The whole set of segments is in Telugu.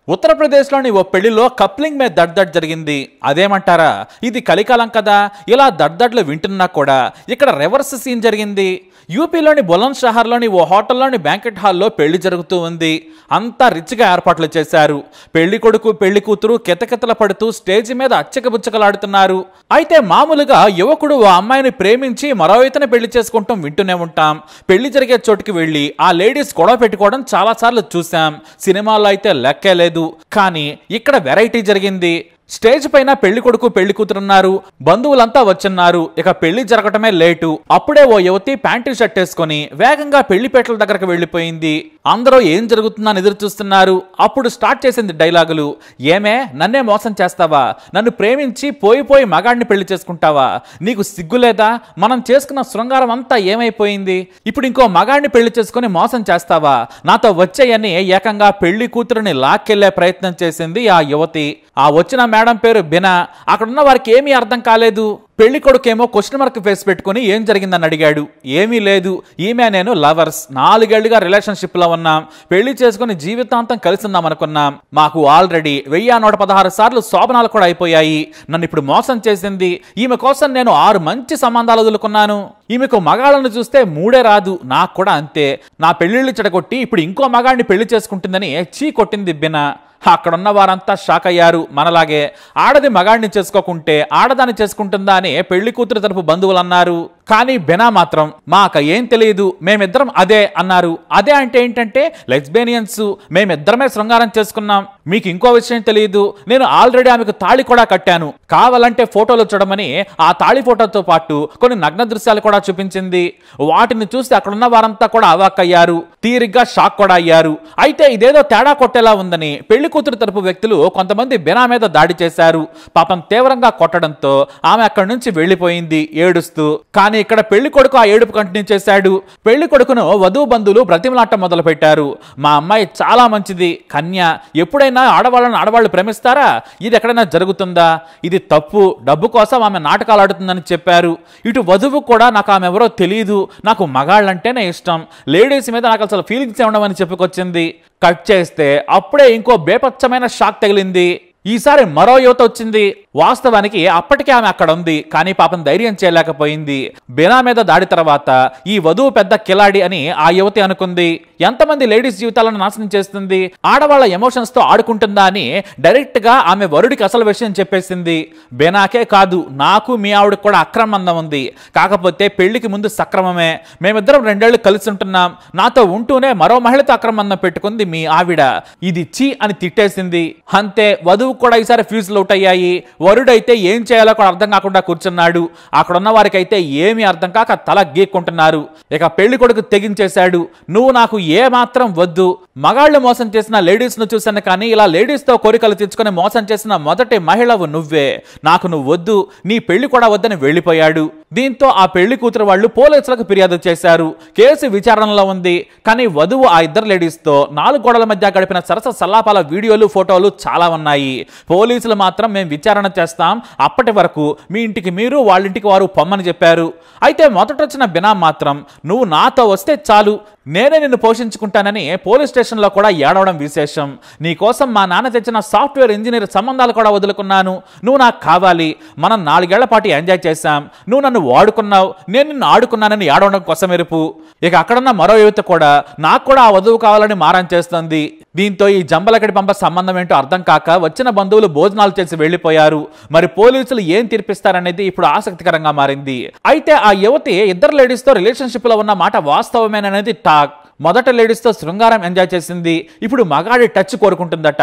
ఉత్తరప్రదేశ్లోని ఓ పెళ్లిలో కప్లింగ్ మీద దడ్దడ్ జరిగింది. అదేమంటారా, ఇది కలికాలం కదా. ఇలా దడ్దడ్లు వింటున్నా కూడా ఇక్కడ రివర్స్ సీన్ జరిగింది. యూపీలోని బులంద్ షహర్లోని ఓ హోటల్లోని బ్యాంకెట్ హాల్లో పెళ్లి జరుగుతూ ఉంది. అంతా రిచ్గా ఏర్పాట్లు చేశారు. పెళ్లి కొడుకు పెళ్లి కూతురు కితకితల పడుతూ స్టేజ్ మీద అచ్చకబుచ్చకలాడుతున్నారు. అయితే మామూలుగా యువకుడు ఓ అమ్మాయిని ప్రేమించి మరో ఇతను పెళ్లి చేసుకుంటాం వింటూనే ఉంటాం. పెళ్లి జరిగే చోటుకి వెళ్ళి ఆ లేడీస్ గొడవ పెట్టుకోవడం చాలా సార్లు చూసాం. సినిమాల్లో అయితే లెక్కే లేదు. కానీ ఇక్కడ వెరైటీ జరిగింది. స్టేజ్ పైన పెళ్లి కొడుకు పెళ్లి కూతురున్నారు. బంధువులంతా వచ్చున్నారు. ఇక పెళ్లి జరగటమే లేటు. అప్పుడే ఓ యువతి ప్యాంటు షర్ట్ వేసుకుని వేగంగా పెళ్లిపేటల దగ్గరకు వెళ్లిపోయింది. అందరూ ఏం జరుగుతుందని ఎదురు చూస్తున్నారు. అప్పుడు స్టార్ట్ చేసింది డైలాగులు. ఏమే, నన్నే మోసం చేస్తావా? నన్ను ప్రేమించి పోయి మగాడిని పెళ్లి చేసుకుంటావా? నీకు సిగ్గులేదా? మనం చేసుకున్న శృంగారం అంతా ఏమైపోయింది? ఇప్పుడు ఇంకో మగాడిని పెళ్లి చేసుకుని మోసం చేస్తావా? నాతో వచ్చేయని ఏకంగా పెళ్లి కూతురుని లాక్కెళ్లే ప్రయత్నం చేసింది ఆ యువతి. ఆ వచ్చిన మేడం పేరు బినా. అక్కడున్న వారికి ఏమీ అర్థం కాలేదు. పెళ్లి కొడుకేమో క్వశ్చన్ మార్క్ ఫేస్ పెట్టుకుని ఏం జరిగిందని అడిగాడు. ఏమీ లేదు, ఈమె నేను లవర్స్, 4 ఏళ్లుగా రిలేషన్షిప్ లో ఉన్నాం. పెళ్లి చేసుకుని జీవితాంతం కలిసి ఉందాం అనుకున్నాం. మాకు ఆల్రెడీ 1116 సార్లు శోభనాలు కూడా అయిపోయాయి. నన్ను ఇప్పుడు మోసం చేసింది. ఈమె కోసం నేను 6 మంచి సంబంధాలు వదులుకున్నాను. ఈమెకు మగాళ్ళను చూస్తే 3 రాదు. నాకు కూడా అంతే. నా పెళ్లిళ్ళు చెడగొట్టి ఇప్పుడు ఇంకో మగాడిని పెళ్లి చేసుకుంటుందని చీ కొట్టింది బినా. అక్కడున్న వారంతా షాక్ అయ్యారు. మనలాగే ఆడది మగాడిని చేసుకోకుంటే ఆడదాన్ని చేసుకుంటుందా అని పెళ్లి కూతురు తరపు బంధువులు అన్నారు. కానీ బెనా మాత్రం మాకు ఏం తెలియదు, మేమిద్దరం అదే అన్నారు. అదే అంటే ఏంటంటే లెస్బేనియన్స్, మేమిద్దరమే శృంగారం చేసుకున్నాం. మీకు ఇంకో విషయం తెలియదు, నేను ఆల్రెడీ ఆమెకు తాళి కూడా కట్టాను. కావాలంటే ఫోటోలు చూడమని ఆ తాళి ఫోటోతో పాటు కొన్ని నగ్న దృశ్యాలు కూడా చూపించింది. వాటిని చూసి అక్కడున్న వారంతా కూడా అవాక్కయ్యారు. తీరిగ్గా షాక్ కూడా అయ్యారు. అయితే ఇదేదో తేడా కొట్టేలా ఉందని పెళ్లి కూతురు తరపు వ్యక్తులు కొంతమంది బెనా మీద దాడి చేశారు. పాపం తీవ్రంగా కొట్టడంతో ఆమె అక్కడి నుంచి వెళ్లిపోయింది ఏడుస్తూ. కానీ ఇక్కడ పెళ్లి కొడుకు ఆ ఏడుపు కంటిన్యూ చేశాడు. పెళ్లి కొడుకును వధువు బంధువులు బ్రతిమలాటం మొదలు పెట్టారు. మా అమ్మాయి చాలా మంచిది, కన్య. ఎప్పుడైనా ఆడవాళ్ళు ప్రేమిస్తారా? ఇది ఎక్కడైనా జరుగుతుందా? ఇది తప్పు. డబ్బు కోసం ఆమె నాటకాలు ఆడుతుందని చెప్పారు. ఇటు వధువు కూడా నాకు ఆమె ఎవరో తెలియదు, నాకు మగాళ్ళంటేనే ఇష్టం, లేడీస్ మీద నాకు అసలు ఫీలింగ్స్ ఉండవని చెప్పుకొచ్చింది. కట్ చేస్తే అప్పుడే ఇంకో బేపచ్చమైన షాక్ తగిలింది. ఈసారి మరో యువత వచ్చింది. వాస్తవానికి అప్పటికే ఆమె అక్కడ ఉంది, కానీ పాపం ధైర్యం చేయలేకపోయింది. బెనా మీద దాడి తర్వాత ఈ వధువు పెద్ద కిలాడి అని ఆ యువతి అనుకుంది. ఎంతమంది లేడీస్ జీవితాలను నాశనం చేస్తుంది, ఆడవాళ్ల ఎమోషన్స్ తో ఆడుకుంటుందా అని డైరెక్ట్ గా ఆమె వరుడికి అసలు విషయం చెప్పేసింది. బెనాకే కాదు, నాకు మీ ఆవిడకి కూడా అక్రమందం ఉంది. కాకపోతే పెళ్లికి ముందు సక్రమమే. మేమిద్దరం 2 ఏళ్లు కలిసి ఉంటున్నాం. నాతో ఉంటూనే మరో మహిళతో అక్రమందం పెట్టుకుంది మీ ఆవిడ. ఇది చీ అని తిట్టేసింది. అంతే, వధువు కూడా ఈసారి ఫ్యూజులు అవుట్ అయ్యాయి. వరుడైతే ఏం చేయాలో కూడా అర్థం కాకుండా కూర్చున్నాడు. అక్కడున్న వారికి అయితే ఏమీ అర్థం కాక తల గీక్కుంటున్నారు. ఇక పెళ్లి కొడుకు తెగించేశాడు. నువ్వు నాకు ఏ మాత్రం వద్దు. మగాళ్ళు మోసం చేసిన లేడీస్ ను చూశాను, కానీ ఇలా లేడీస్ తో కోరికలు తెచ్చుకుని మోసం చేసిన మొదటి మహిళవు నువ్వే. నాకు నువ్వు వద్దు, నీ పెళ్లి కూడా వద్దని వెళ్లిపోయాడు. దీంతో ఆ పెళ్లి కూతురు వాళ్ళు పోలీసులకు ఫిర్యాదు చేశారు. కేసు విచారణలో ఉంది. కానీ వధువు ఆ 2 లేడీస్ తో 4 గోడల మధ్య గడిపిన సరస సల్లాపాల వీడియోలు, ఫోటోలు చాలా ఉన్నాయి. పోలీసులు మాత్రం మేము విచారణ చేస్తాం, అప్పటి వరకు మీ ఇంటికి మీరు, వాళ్ళింటికి వారు పొమ్మని చెప్పారు. అయితే మొదట వచ్చిన బినా మాత్రం నువ్వు నాతో వస్తే చాలు, నేనే నిన్ను పోషించుకుంటానని పోలీస్ స్టేషన్లో కూడా ఏడవడం విశేషం. నీ కోసం మా నాన్న తెచ్చిన సాఫ్ట్వేర్ ఇంజనీర్ సంబంధాలు కూడా వదులుకున్నాను. నువ్వు నాకు కావాలి. మనం 4 ఏళ్ల పాటు ఎంజాయ్ చేశాం. నువ్వు నన్ను వాడుకున్నావు, నేను నిన్ను ఆడుకున్నానని ఏడవడం కొసమెరుపు. ఇక అక్కడున్న మరో యువత కూడా నాకు కూడా ఆ వధువు కావాలని మారం చేస్తుంది. దీంతో ఈ జంబలకడి పంప సంబంధం ఏంటో అర్థం కాక వచ్చిన బంధువులు భోజనాలు చేసి వెళ్లిపోయారు. మరి పోలీసులు ఏం తీర్పిస్తారనేది ఇప్పుడు ఆసక్తికరంగా మారింది. అయితే ఆ యువతి 2 లేడీస్ తో రిలేషన్షిప్ లో ఉన్న మాట వాస్తవమేననేది టాక్. మొదట లేడీస్ తో శృంగారం ఎంజాయ్ చేసింది, ఇప్పుడు మగాడి టచ్ కోరుకుంటుందట.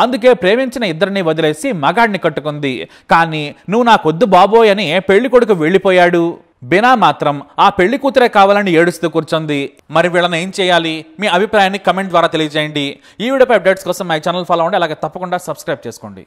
అందుకే ప్రేమించిన 2ని వదిలేసి మగాడిని కట్టుకుంది. కానీ నువ్వు నాకొద్దు బాబోయ్ అని పెళ్లి కొడుకు వెళ్లిపోయాడు. బెనా మాత్రం ఆ పెళ్లి కూతురే కావాలని ఏడుస్తూ కూర్చుంది. మరి వీళ్ళని ఏం చేయాలి? మీ అభిప్రాయాన్ని కమెంట్ ద్వారా తెలియజేయండి. ఈ వీడియోపై అప్డేట్స్ కోసం మై ఛానల్ ఫాలో అవ్వండి. అలాగే తప్పకుండా సబ్స్క్రైబ్ చేసుకోండి.